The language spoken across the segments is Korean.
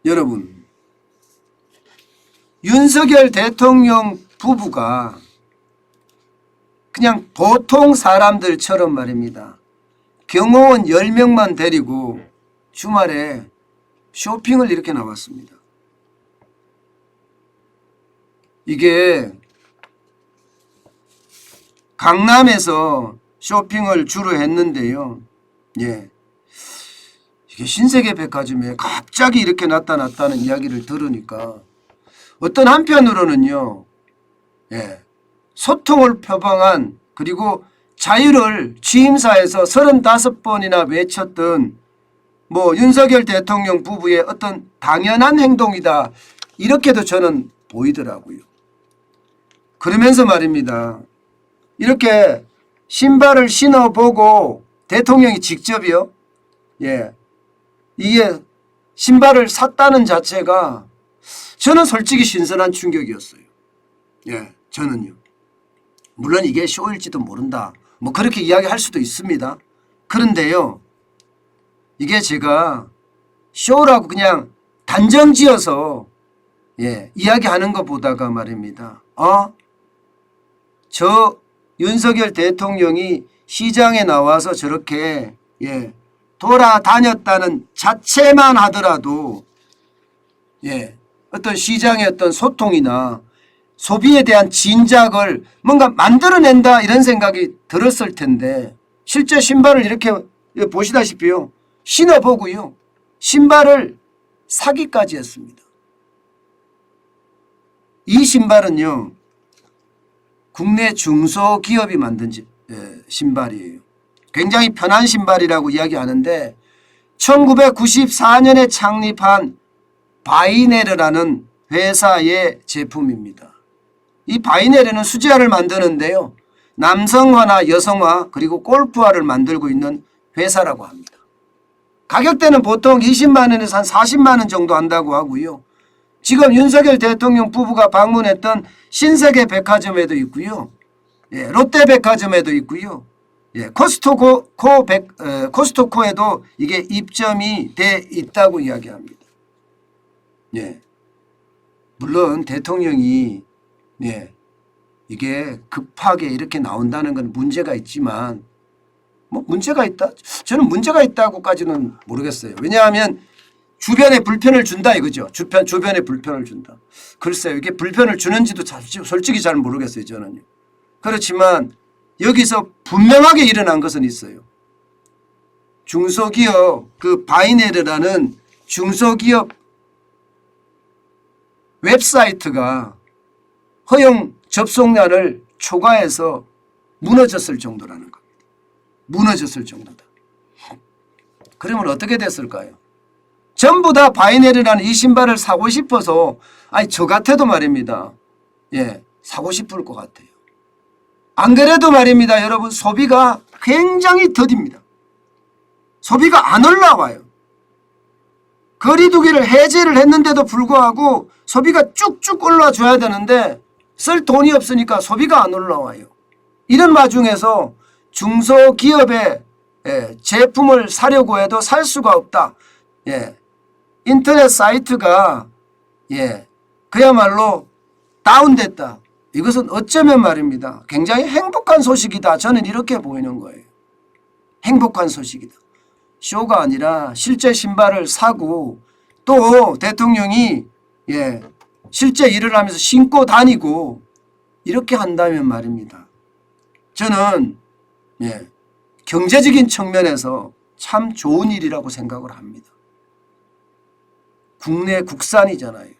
여러분, 윤석열 대통령 부부가 그냥 보통 사람들처럼 말입니다. 경호원 10명만 데리고 주말에 쇼핑을 이렇게 나왔습니다. 이게 강남에서 쇼핑을 주로 했는데요. 예. 이게 신세계 백화점에 갑자기 이렇게 나타났다는 이야기를 들으니까 어떤 한편으로는요. 예. 소통을 표방한 그리고 자유를 취임사에서 35번이나 외쳤던 윤석열 대통령 부부의 어떤 당연한 행동이다. 이렇게도 저는 보이더라고요. 그러면서 말입니다. 이렇게 신발을 신어보고 대통령이 직접이요. 예. 이게 신발을 샀다는 자체가 저는 솔직히 신선한 충격이었어요. 예. 저는요. 물론 이게 쇼일지도 모른다. 그렇게 이야기할 수도 있습니다. 그런데요. 이게 제가 쇼라고 그냥 단정 지어서 이야기하는 것보다가 말입니다. 저 윤석열 대통령이 시장에 나와서 저렇게 돌아다녔다는 자체만 하더라도 어떤 시장의 어떤 소통이나 소비에 대한 진작을 뭔가 만들어낸다 이런 생각이 들었을 텐데 실제 신발을 이렇게 보시다시피요. 신어보고요. 신발을 사기까지 했습니다. 이 신발은요. 국내 중소기업이 만든 신발이에요. 굉장히 편한 신발이라고 이야기하는데 1994년에 창립한 바이네르라는 회사의 제품입니다. 이 바이네르는 수제화를 만드는데요. 남성화나 여성화 그리고 골프화를 만들고 있는 회사라고 합니다. 가격대는 보통 20만 원에서 한 40만 원 정도 한다고 하고요. 지금 윤석열 대통령 부부가 방문했던 신세계 백화점에도 있고요. 롯데백화점에도 있고요. 코스트코에도 이게 입점이 돼 있다고 이야기합니다. 물론 대통령이 이게 급하게 이렇게 나온다는 건 문제가 있지만 문제가 있다? 저는 문제가 있다고까지는 모르겠어요. 왜냐하면 주변에 불편을 준다 이거죠. 주변에 불편을 준다. 글쎄요. 이게 불편을 주는지도 솔직히 잘 모르겠어요. 저는요. 그렇지만 여기서 분명하게 일어난 것은 있어요. 중소기업 그 바이네르라는 중소기업 웹사이트가 허용 접속량을 초과해서 무너졌을 정도라는 겁니다. 무너졌을 정도다. 그러면 어떻게 됐을까요? 전부 다 바이네르라는 이 신발을 사고 싶어서 저 같아도 말입니다. 사고 싶을 것 같아요. 안 그래도 말입니다. 여러분 소비가 굉장히 더딥니다. 소비가 안 올라와요. 거리두기를 해제를 했는데도 불구하고 소비가 쭉쭉 올라줘야 되는데 쓸 돈이 없으니까 소비가 안 올라와요. 이런 와중에서 중소기업의 제품을 사려고 해도 살 수가 없다. 인터넷 사이트가 그야말로 다운됐다. 이것은 어쩌면 말입니다. 굉장히 행복한 소식이다. 저는 이렇게 보이는 거예요. 행복한 소식이다. 쇼가 아니라 실제 신발을 사고 또 대통령이 실제 일을 하면서 신고 다니고 이렇게 한다면 말입니다. 저는 경제적인 측면에서 참 좋은 일이라고 생각을 합니다. 국산이잖아요.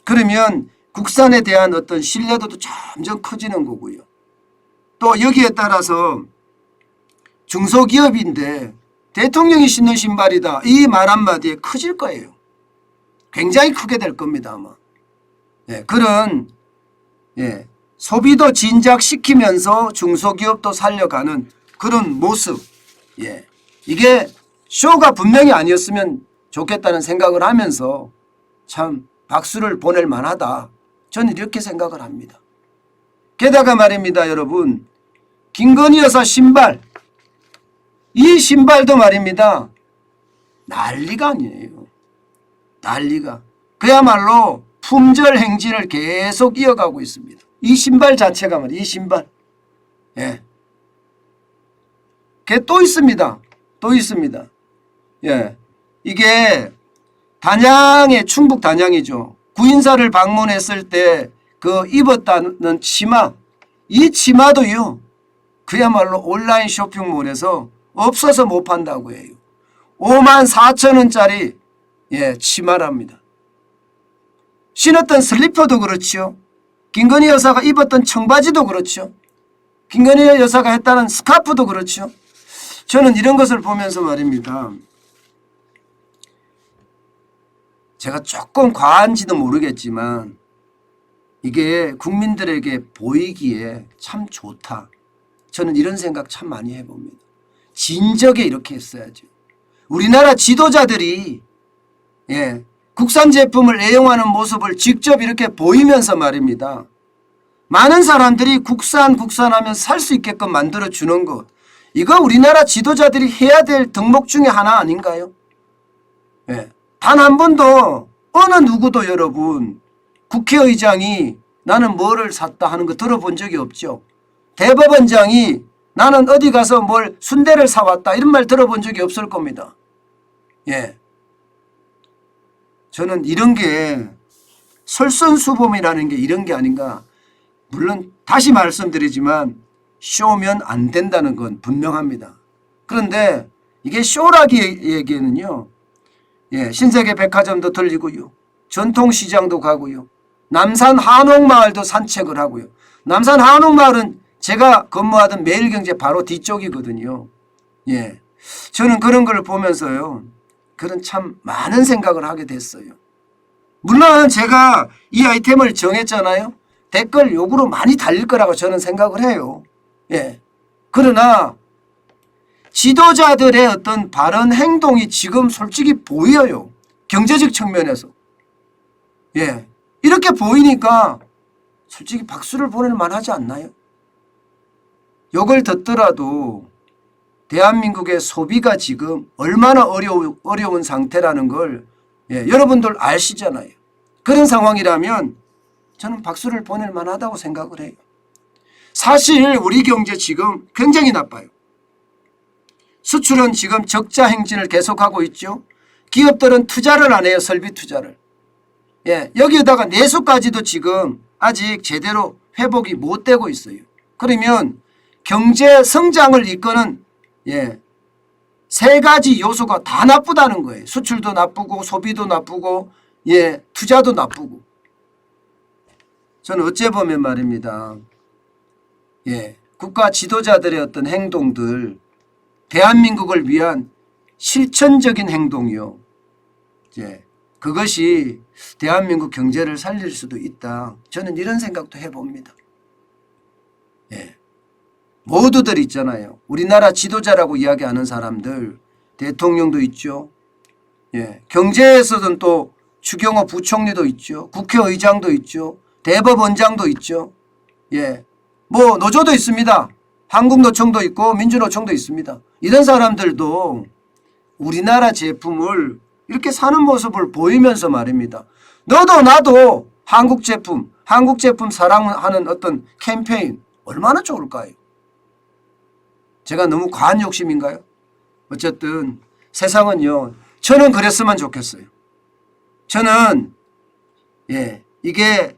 그러면 국산에 대한 어떤 신뢰도도 점점 커지는 거고요. 또 여기에 따라서 중소기업인데 대통령이 신는 신발이다. 이 말 한마디에 커질 거예요. 굉장히 크게 될 겁니다. 아마. 그런 소비도 진작시키면서 중소기업도 살려가는 그런 모습. 이게 쇼가 분명히 아니었으면 좋겠다는 생각을 하면서 참 박수를 보낼 만하다. 저는 이렇게 생각을 합니다. 게다가 말입니다. 여러분 김건희 여사 신발 이 신발도 말입니다. 난리가 아니에요. 난리가. 그야말로 품절 행진을 계속 이어가고 있습니다. 이 신발 자체가 말이에요. 이 신발. 예. 그게 또 있습니다. 또 있습니다. 예. 이게 단양의 충북 단양이죠. 구인사를 방문했을 때 그 입었다는 치마, 이 치마도요. 그야말로 온라인 쇼핑몰에서 없어서 못 판다고 해요. 54,000원짜리 예, 치마랍니다. 신었던 슬리퍼도 그렇죠. 김건희 여사가 입었던 청바지도 그렇죠. 김건희 여사가 했다는 스카프도 그렇죠. 저는 이런 것을 보면서 말입니다. 제가 조금 과한지도 모르겠지만 이게 국민들에게 보이기에 참 좋다. 저는 이런 생각 참 많이 해봅니다. 진작에 이렇게 했어야죠. 우리나라 지도자들이 예, 국산 제품을 애용하는 모습을 직접 이렇게 보이면서 말입니다. 많은 사람들이 국산하면 살 수 있게끔 만들어주는 것. 이거 우리나라 지도자들이 해야 될 덕목 중에 하나 아닌가요? 예, 단 한 번도 어느 누구도 여러분 국회의장이 나는 뭐를 샀다 하는 거 들어본 적이 없죠. 대법원장이 나는 어디 가서 뭘 순대를 사왔다 이런 말 들어본 적이 없을 겁니다. 예, 저는 이런 게 솔선수범이라는 게 이런 게 아닌가. 물론 다시 말씀드리지만 쇼면 안 된다는 건 분명합니다. 그런데 이게 쇼라기에게는요. 예, 신세계 백화점도 들리고요. 전통시장도 가고요. 남산 한옥마을도 산책을 하고요. 남산 한옥마을은 제가 근무하던 매일경제 바로 뒤쪽이거든요. 예, 저는 그런 걸 보면서요. 그런 참 많은 생각을 하게 됐어요. 물론 제가 이 아이템을 정했잖아요. 댓글 욕으로 많이 달릴 거라고 저는 생각을 해요. 예. 그러나 지도자들의 어떤 발언 행동이 지금 솔직히 보여요. 경제적 측면에서. 예. 이렇게 보이니까 솔직히 박수를 보낼 만하지 않나요? 욕을 듣더라도 대한민국의 소비가 지금 얼마나 어려운 상태라는 걸 예, 여러분들 아시잖아요. 그런 상황이라면 저는 박수를 보낼 만하다고 생각을 해요. 사실 우리 경제 지금 굉장히 나빠요. 수출은 지금 적자 행진을 계속하고 있죠. 기업들은 투자를 안 해요. 설비 투자를. 예, 여기에다가 내수까지도 지금 아직 제대로 회복이 못 되고 있어요. 그러면 경제 성장을 이끄는 예, 세 가지 요소가 다 나쁘다는 거예요. 수출도 나쁘고 소비도 나쁘고 예, 투자도 나쁘고. 저는 어째 보면 말입니다. 예, 국가 지도자들의 어떤 행동들, 대한민국을 위한 실천적인 행동이요. 예, 그것이 대한민국 경제를 살릴 수도 있다. 저는 이런 생각도 해봅니다. 예, 모두들 있잖아요. 우리나라 지도자라고 이야기하는 사람들, 대통령도 있죠. 예, 경제에서는 또 추경호 부총리도 있죠. 국회의장도 있죠. 대법원장도 있죠. 예, 뭐 노조도 있습니다. 한국노총도 있고 민주노총도 있습니다. 이런 사람들도 우리나라 제품을 이렇게 사는 모습을 보이면서 말입니다. 너도 나도 한국 제품 사랑하는 어떤 캠페인 얼마나 좋을까요? 제가 너무 과한 욕심인가요? 어쨌든 세상은요. 저는 그랬으면 좋겠어요. 저는 예, 이게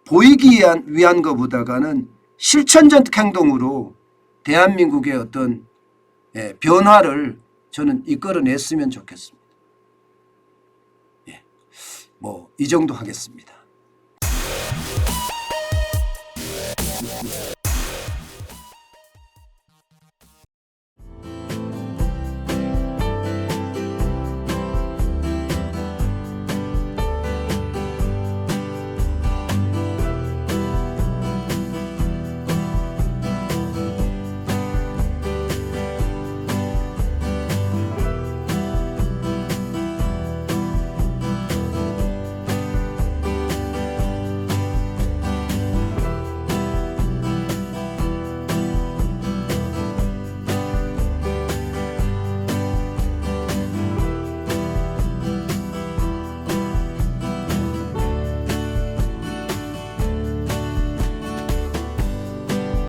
보이기 위한 것보다는 실천적 행동으로 대한민국의 어떤 예, 변화를 저는 이끌어냈으면 좋겠습니다. 예, 뭐 이 정도 하겠습니다.